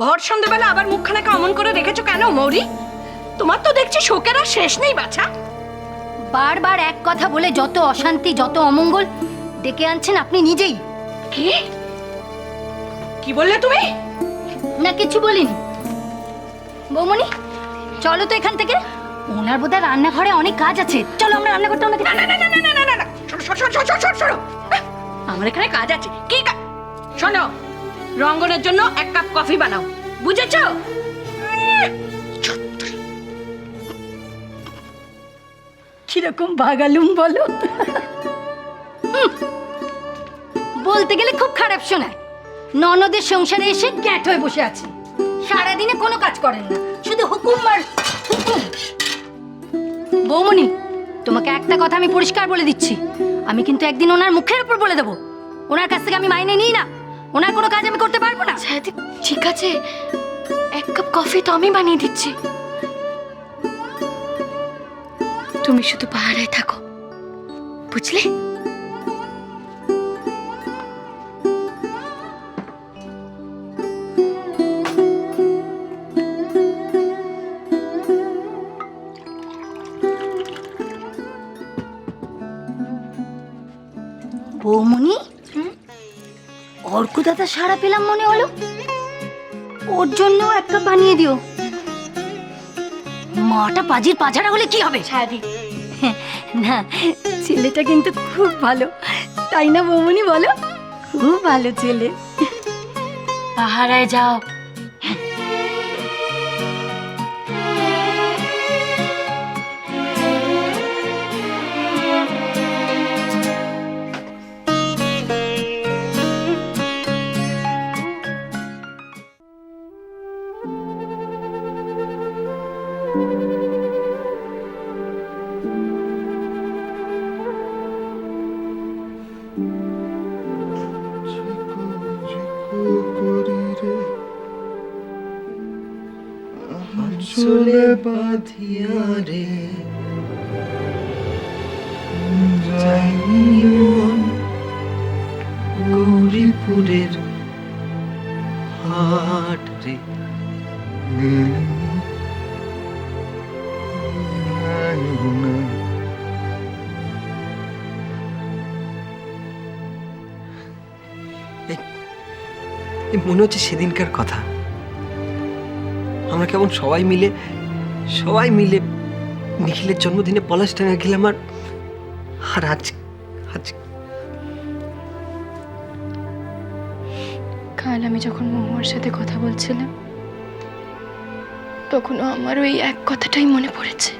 ভর সন্ধ্যেবেলা আবার মুখখানাকে অমন করে রেখেছো কেন মৌরি? তোমার তো দেখছি শোকের আর শেষ নেই বাছা। বারবার এক কথা বলে যত অশান্তি যত অমঙ্গল ডেকে আনছেন আপনি নিজেই। কি কি বললে তুমি? না কিছু বলিনি। বৌমনি চলো তো এখান থেকে, ওনার বোধহয় রান্নাঘরে অনেক কাজ আছে, চলো আমরা রান্না করতে ওনাকে। না না না না না না না না, শোনো আমার এখানে কাজ আছে। কি শোনো, রঙ্গনের জন্য 1 কাপ কফি বানাও, বুঝেছো? কিরকম ভাগালুম বলো। বলতে গেলে খুব খারাপ শোনায়। ননদের সংসারে এসে গ্যাট হয়ে বসে আছে, সারাদিনে কোনো কাজ করেন না, শুধু হুকুম আর হুকুম। বৌমনি তোমাকে একটা কথা আমি পরিষ্কার বলে দিচ্ছি, আমি কিন্তু একদিন ওনার মুখের উপর বলে দেবো, ওনার কাছ থেকে আমি মাইনে নিই না, ওনার কোনো কাজ আমি করতে পারবো না। ছায়াদি ঠিক আছে, 1 কাপ কফি তো আমি বানিয়ে দিচ্ছি, তুমি শুধু পাহারায় থাকো, বুঝলে? বৌমনি অর্ক দাদা সারা পেলাম মনে হলো, ওর জন্য 1 কাপ বানিয়ে দিও। মাটা পাজির পাঝাড়া হলে কি হবে? ছায়াদি না ছেলেটা কিন্তু খুব ভালো, তাই না বৌমনি বলো? খুব ভালো ছেলে। পাহারায় যাও। চলে বাঁধিয়া রে যাইনি মন গৌরীপুরের হাট রে মনে হচ্ছে সেদিনকার কথা। আমরা কেমন সবাই মিলে নিখিলের জন্মদিনে পলাশডাঙ্গা গেলাম, আর আজ কাল আমি যখন মহুয়ার সাথে কথা বলছিলাম তখনও আমার ওই এক কথাটাই মনে পড়েছে।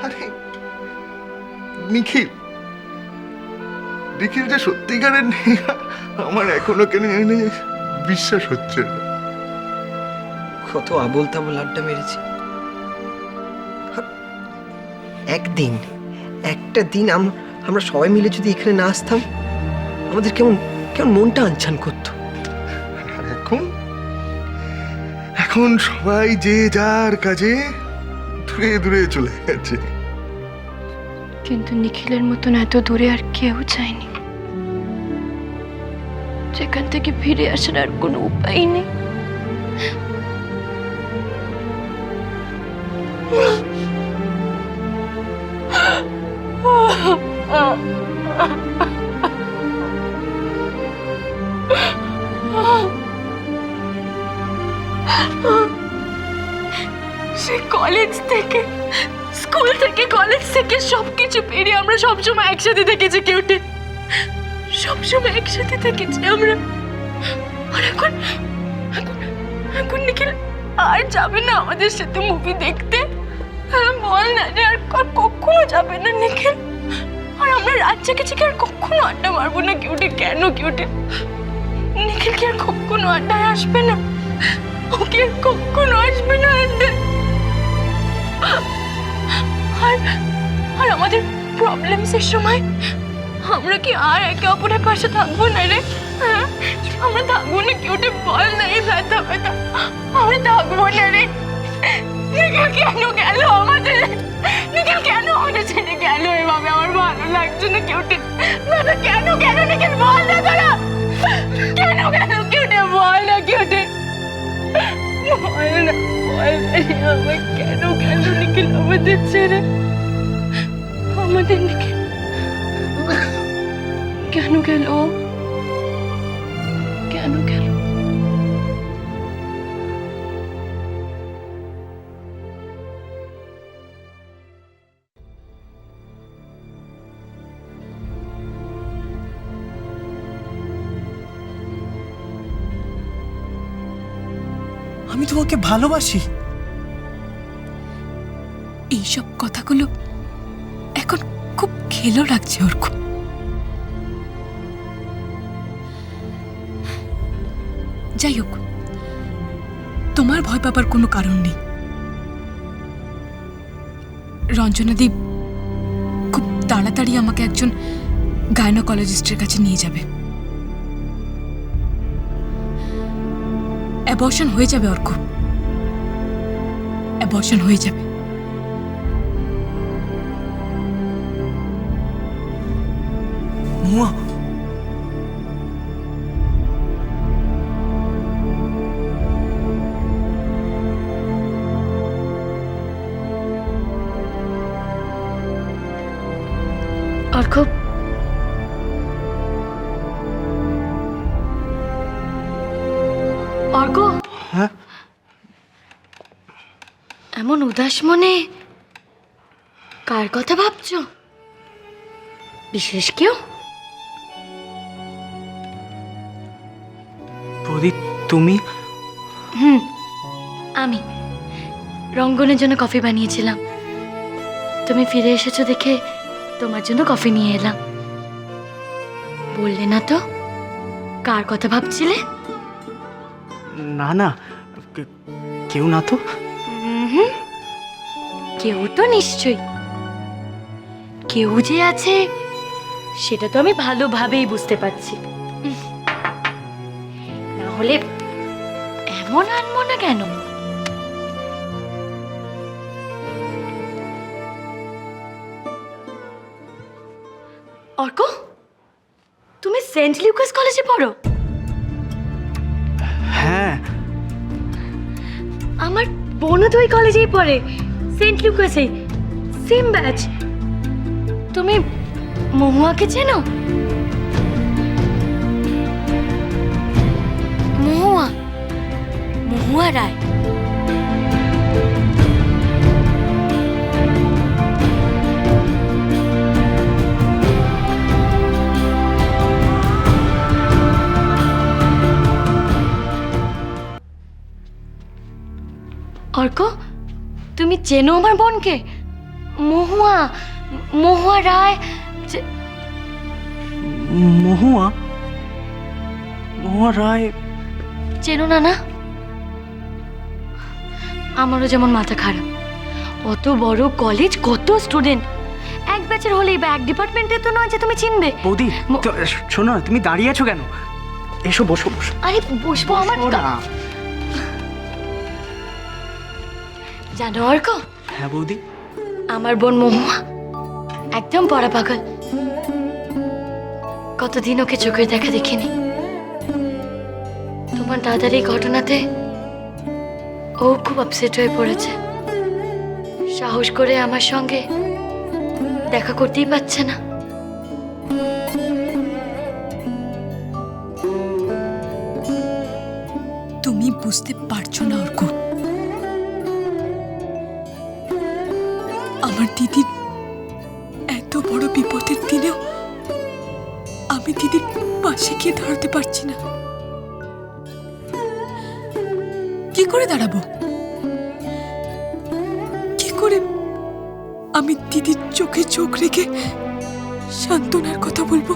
আরে নিখিল যে সত্যিকারের নেই, আমার এখনো কেন জানি না বিশ্বাস হচ্ছে না। কত আবোল তাবোল আড্ডা মেরেছি। একটা দিন আমরা সবাই মিলে যদি এখানে না আসতাম, আমাদের কেমন মনটা আনছান করতো। আর এখন সবাই যে যার কাজে দূরে দূরে চলে গেছে। কিন্তু নিখিলের মতন এত দূরে আর কেউ চায়নি, যেখান থেকে ফিরে আসার আর কোনো উপায় নেই। সে কলেজ থেকে, স্কুল থেকে, কলেজ থেকে সবকিছু পেরিয়ে আমরা সবসময় একসাথে থেকেছি কেউটে, সবসময় একসাথে থেকেছি আমরা। আর এখন নিখিল আর যাবে না আমাদের সাথে মুভি দেখতে। বল না রে, আর কখনো যাবে না নিখিল। আর আমরা রাত জেগেছি কি আর কখনো আড্ডা মারবো না কিউটে? কেন কিউটে? নিখিল কি আর কখনো আড্ডায় আসবে না? ও কি আর কখনো আসবে না আড্ডায়? আর আমাদের প্রবলেমসের সময় আমরা কি আর একে অপরের পাশে থাকবো না রে? হ্যাঁ আমরা থাকবো না কিউটে? বল না, এই ব্যথা আমরা থাকবো না রে। নিখিল কেন গেল আমাদের? নিখিল কেন আমাদের ছেড়ে গেল এভাবে? আমার ভালো লাগছে না কিউটে। কেন নিখিল বল না তোরা, কেন কিউটে? বল না কিউটে। রে আমার, কেন কেন নিখিল আমাদের ছেড়ে, আমাদের নিখিল কেন গেল, কেন গেল? আমি তোমাকে ভালোবাসি। এইসব কথাগুলো এখন খুব খেলো লাগছে ওর খুব। যাই হোক, তোমার ভয় পাবার কোনো কারণ নেই। রঞ্জনাদি খুব তাড়াতাড়ি আমাকে একজন গাইনোকোলজিস্টের কাছে নিয়ে যাবে। অ্যাবর্শন হয়ে যাবে অর্ক, অ্যাবর্শন হয়ে যাবে। মহুয়া, অর্ক, অর্ক, হ্যাঁ? এমন উদাস মনে কার কথা ভাবছো? বিশেষ কেউ? প্রদীপ, তুমি? আমি রঙ্গনের জন্য কফি বানিয়েছিলাম। তুমি ফিরে এসেছো দেখে তোমার জন্য কফি নিয়ে এলাম। বললে না তো কার কথা ভাবছিলে? না না, কেউ না তো। কেউ তো নিশ্চয়ই, কেউ যে আছে সেটা তো আমি ভালোভাবেই বুঝতে পারছি। না হলে এমন আনবো না কেন? অর্ক, তুমি সেন্ট লিউকাস কলেজে পড়ো? হ্যাঁ। আমার বোনও তো ওই কলেজেই পড়ে, সেন্ট লুকাসে, সেম ব্যাচ। তুমি মহুয়াকে চেনো? মহুয়া, মহুয়া রায়। অর্ক, তুমি চেনো আমার বোনকে? মহুয়া, মহুয়া রায়। মহুয়া? মহুয়া রায় চেনো না? না, আমারও যেমন মাথা খারাপ। অত বড় কলেজ, কত স্টুডেন্ট, এক ব্যাচের হলেই বা এক ডিপার্টমেন্টে তো নয় যে তুমি চিনবে। বৌদি, শোনো না, তুমি দাঁড়িয়ে আছো কেন? এসো, বসো বসো। আরে বসবো আমার। বসো না। জানো অর্ক, হ্যাঁ বৌদি? আমার বোন মহুয়া একদম পড়া পাগল। কতদিন ওকে চোখের দেখা দেখিনি। তোমার দাদার এই ঘটনাতে ও খুব আপসেট হয়ে পড়েছে। সাহস করে আমার সঙ্গে দেখা করতেই পারছে না। তুমি বুঝতে পারছো না অর্ক, আমার দিদির এত বড় বিপদের দিনেও আমি দিদির পাশে গিয়ে দাঁড়াতে পারছি না। কি করে দাঁড়াবো? কি করে আমি দিদির চোখে চোখ রেখে সান্ত্বনার কথা বলবো?